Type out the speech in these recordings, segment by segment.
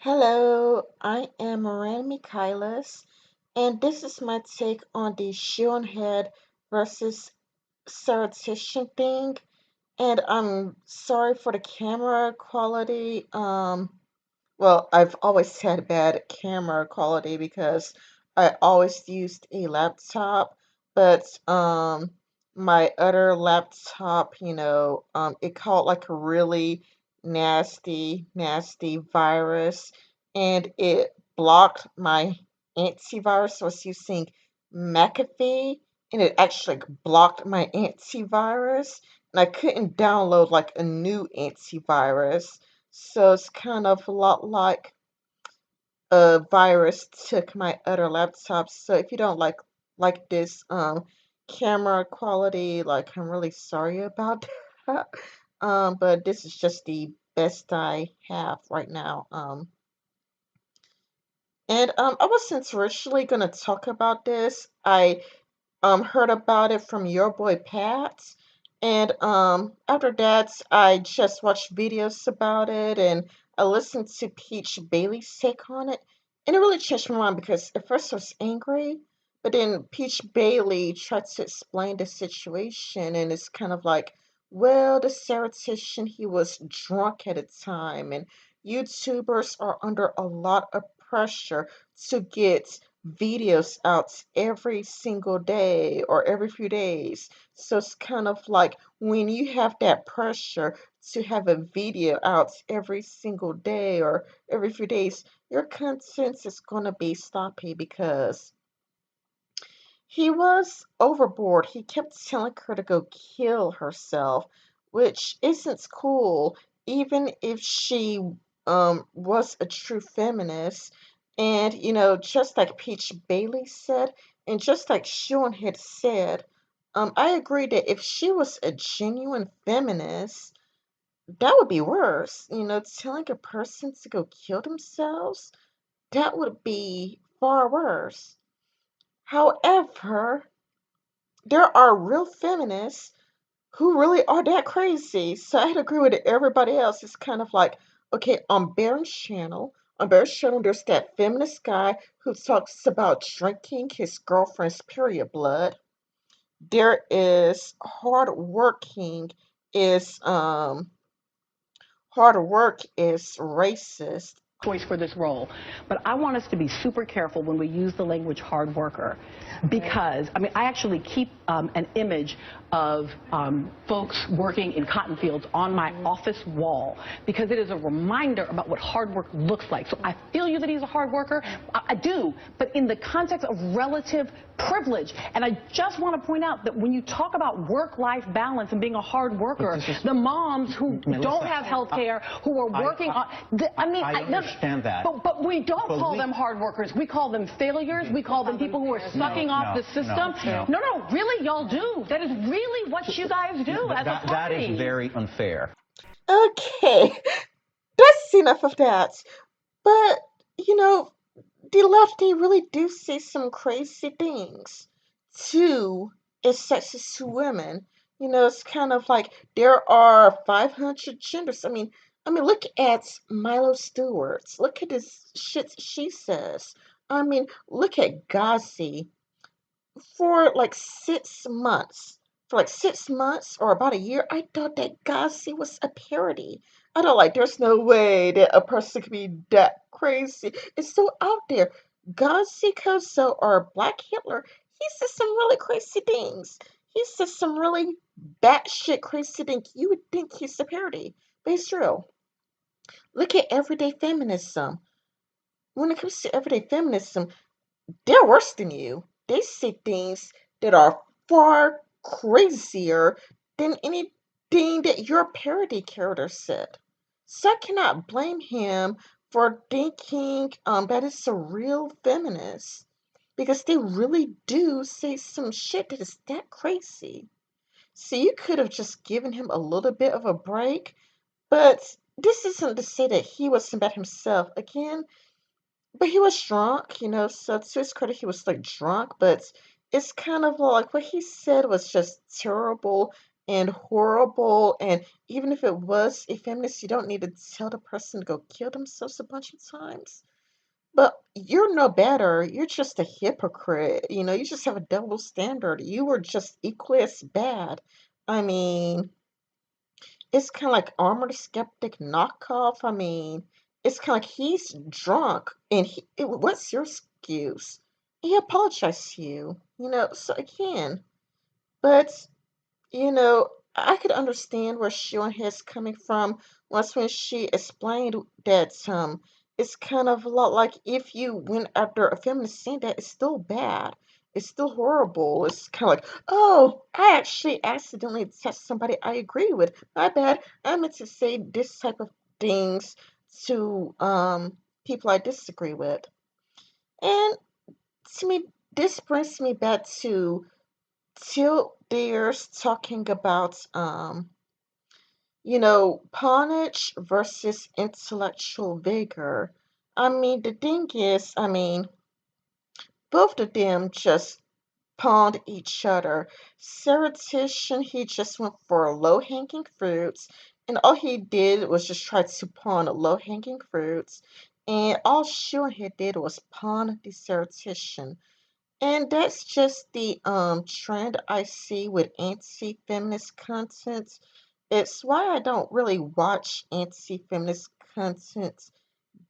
Hello, I am Miranda Michaelis, and this is my take on the Shoe0nhead versus Satiratician thing. And I'm sorry for the camera quality. Well, I've always had bad camera quality because I always used a laptop, but my other laptop, it caught like a really nasty virus and it blocked my antivirus. So I was using McAfee and it actually blocked my antivirus and I couldn't download like a new antivirus. So it's kind of a lot like a virus took my other laptop. So if you don't like this camera quality, like I'm really sorry about that. But this is just the best I have right now. And I wasn't originally gonna talk about this. I heard about it from your boy Pat. And after that, I just watched videos about it and I listened to Peach Bailey's take on it. And it really changed my mind because at first I was angry, but then Peach Bailey tried to explain the situation and it's kind of like, well, the Satiratician, he was drunk at the time and YouTubers are under a lot of pressure to get videos out every single day or every few days. So it's kind of like when you have that pressure to have a video out every single day or every few days, your content is going to be sloppy because he was overboard. He kept telling her to go kill herself, which isn't cool, even if she was a true feminist. And just like Peach Bailey said, and just like Sean had said, I agree that if she was a genuine feminist, that would be worse. Telling a person to go kill themselves, that would be far worse. However, there are real feminists who really are that crazy. So I'd agree with everybody else. It's kind of like, okay, on Barron's channel, there's that feminist guy who talks about drinking his girlfriend's period blood. There is is hard work is racist. Choice for this role. But I want us to be super careful when we use the language hard worker because, I mean, I actually keep an image of folks working in cotton fields on my office wall because it is a reminder about what hard work looks like. So I feel you that he's a hard worker. I do, but in the context of relative privilege. And I just want to point out that when you talk about work-life balance and being a hard worker, the moms who don't have health care, who are working on, I understand that. But we don't call them hard workers. We call them failures. We call them people who are sucking off the system. No, really, y'all do. That is really what you guys do as a party. That is very unfair. Okay, that's enough of that. But, you know, the left, they really do say some crazy things to is sexist to women. It's kind of like there are 500 genders. I mean, look at Milo Stewart. Look at this shit she says. I mean, look at Gazi. For like 6 months, or about a year, I thought that Gazi was a parody. I don't like, there's no way that a person could be that crazy. It's so out there. Gazi Koso or Black Hitler, he says some really crazy things. He says some really batshit crazy things. You would think he's a parody, but it's true. Look at everyday feminism. When it comes to everyday feminism, they're worse than you. They say things that are far crazier than anything that your parody character said. So I cannot blame him for thinking that it's a real feminist because they really do say some shit that is that crazy. So you could have just given him a little bit of a break, but this isn't to say that he wasn't bad himself. Again, but he was drunk, so to his credit, he was like drunk, but it's kind of like what he said was just terrible and horrible. And even if it was a feminist, you don't need to tell the person to go kill themselves a bunch of times. But you're no better. You're just a hypocrite. You just have a double standard. You were just equally as bad. I mean, it's kind of like Armored Skeptic knockoff. I mean, it's kind of like he's drunk and what's your excuse? He apologized to you, so again, but you know, I could understand where Shoe0nhead's coming from once when she explained that it's kind of a lot like if you went after a feminist saying that it's still bad. It's still horrible. It's kind of like, oh, I actually accidentally touched somebody I agree with. My bad. I meant to say this type of things to people I disagree with. And to me, this brings me back to till there's talking about pawnage versus intellectual vigor. I mean, the thing is, both of them just pawned each other. Satiratician, he just went for low-hanging fruits, and all he did was just try to pawn low-hanging fruits, and all Shoe0nhead did was pawn the Satiratician. And that's just the trend I see with anti-feminist content. It's why I don't really watch anti-feminist content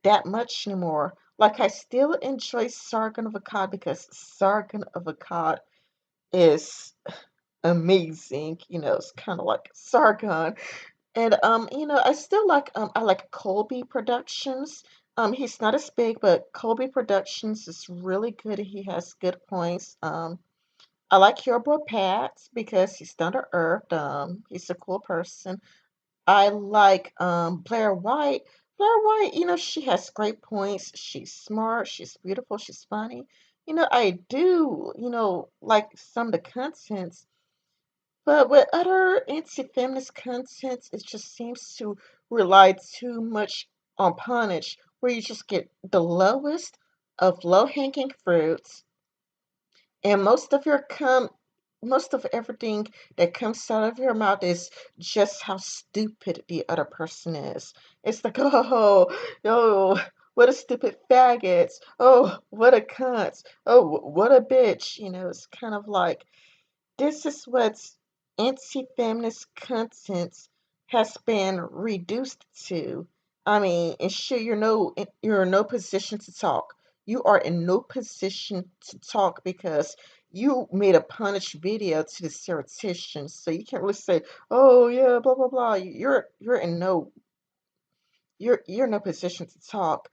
that much anymore. Like I still enjoy Sargon of Akkad because Sargon of Akkad is amazing. It's kind of like Sargon. And I like Colby Productions. He's not as big, but Colby Productions is really good. He has good points. I like your boy Pat because he's down to earth. He's a cool person. I like Blair White. Blair White, she has great points. She's smart, she's beautiful, she's funny. I do, like some of the contents, but with other anti-feminist contents, it just seems to rely too much on punch, where you just get the lowest of low-hanging fruits, and most of everything that comes out of your mouth is just how stupid the other person is. It's like, oh, what a stupid faggot. Oh, what a cunt. Oh, what a bitch. It's kind of like this is what anti-feminist content has been reduced to. I mean, and sure, you're in no position to talk. You are in no position to talk because you made a punish video to the Satiratician, so you can't really say, "Oh yeah, blah blah blah." You're in no position to talk.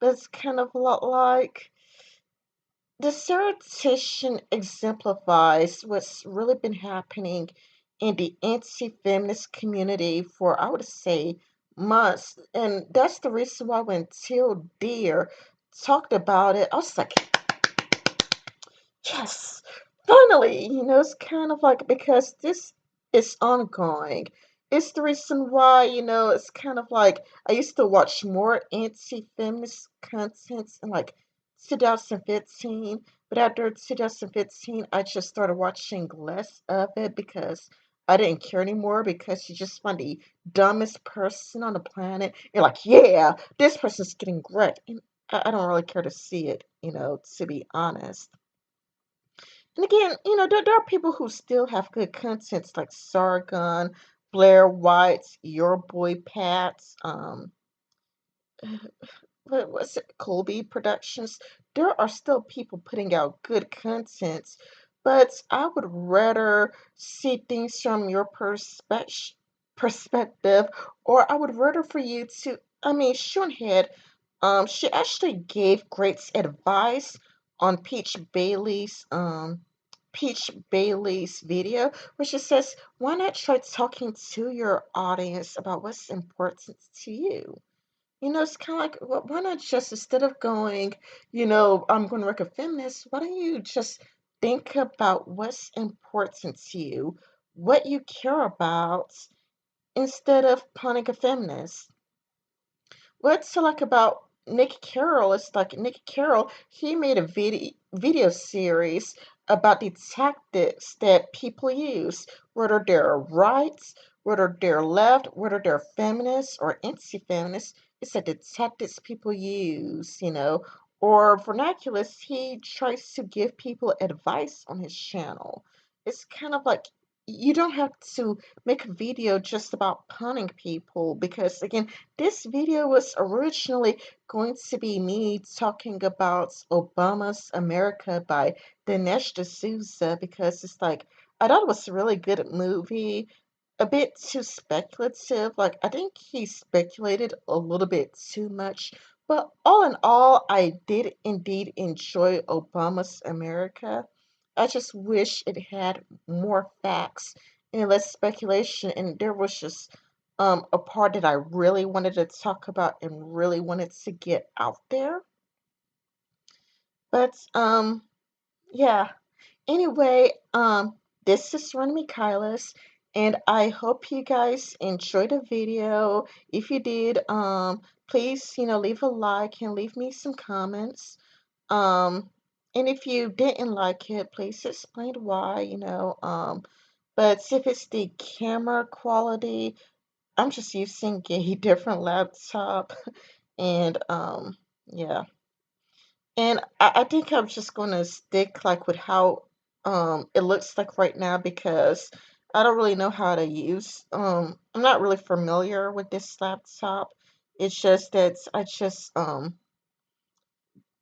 That's kind of a lot like the Satiration exemplifies what's really been happening in the anti-feminist community for, I would say, months. And that's the reason why when Till Deer talked about it, I was like, yes, finally, it's kind of like because this is ongoing. It's the reason why, it's kind of like I used to watch more anti-feminist content in like 2015, but after 2015, I just started watching less of it because I didn't care anymore because you just find the dumbest person on the planet. You're like, yeah, this person's getting wrecked. And I don't really care to see it, to be honest. And again, there are people who still have good contents like Sargon, Blair White's, Your Boy Pat's, what was it, Colby Productions. There are still people putting out good contents, but I would rather see things from your perspective, or I would rather for you to. I mean, Shoe0nhead, she actually gave great advice on Peach Bailey's video, where she says, "Why not try talking to your audience about what's important to you?" It's kind of like, why not just instead of going, I'm going to wreck a feminist, why don't you just think about what's important to you, what you care about, instead of punning a feminist? What's like about Nick Carroll? It's like Nick Carroll, he made a video series about the tactics that people use, whether they're right, whether they're left, whether they're feminist or anti-feminist. It's that the tactics people use, or vernaculars. He tries to give people advice on his channel. It's kind of like you don't have to make a video just about punning people because, again, this video was originally going to be me talking about Obama's America by Dinesh D'Souza because it's like I thought it was a really good movie, a bit too speculative. Like I think he speculated a little bit too much, but all in all, I did indeed enjoy Obama's America. I just wish it had more facts and less speculation, and there was just a part that I really wanted to talk about and really wanted to get out there. But yeah. Anyway, this is Run Michaelis, and I hope you guys enjoyed the video. If you did, please, leave a like and leave me some comments. Um, and if you didn't like it, please explain why, but if it's the camera quality, I'm just using a different laptop, and, yeah. And I think I'm just gonna stick like with how it looks like right now because I don't really know how to use I'm not really familiar with this laptop. It's just that I just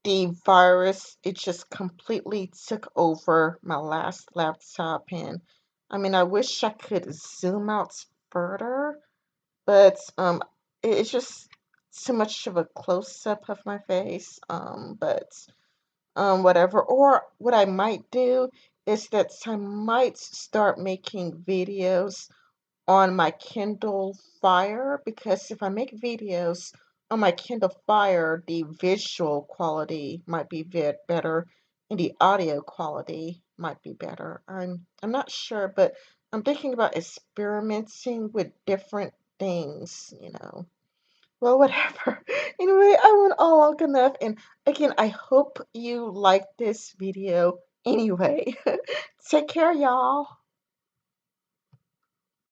the virus it just completely took over my last laptop, and I mean I wish I could zoom out further, but it's just too much of a close up of my face, but whatever. Or what I might do is that I might start making videos on my Kindle Fire because if I make videos on my Kindle Fire, the visual quality might be better and the audio quality might be better. I'm not sure, but I'm thinking about experimenting with different things. Well, whatever. Anyway, I went all long enough, and again, I hope you liked this video anyway. Take care, y'all.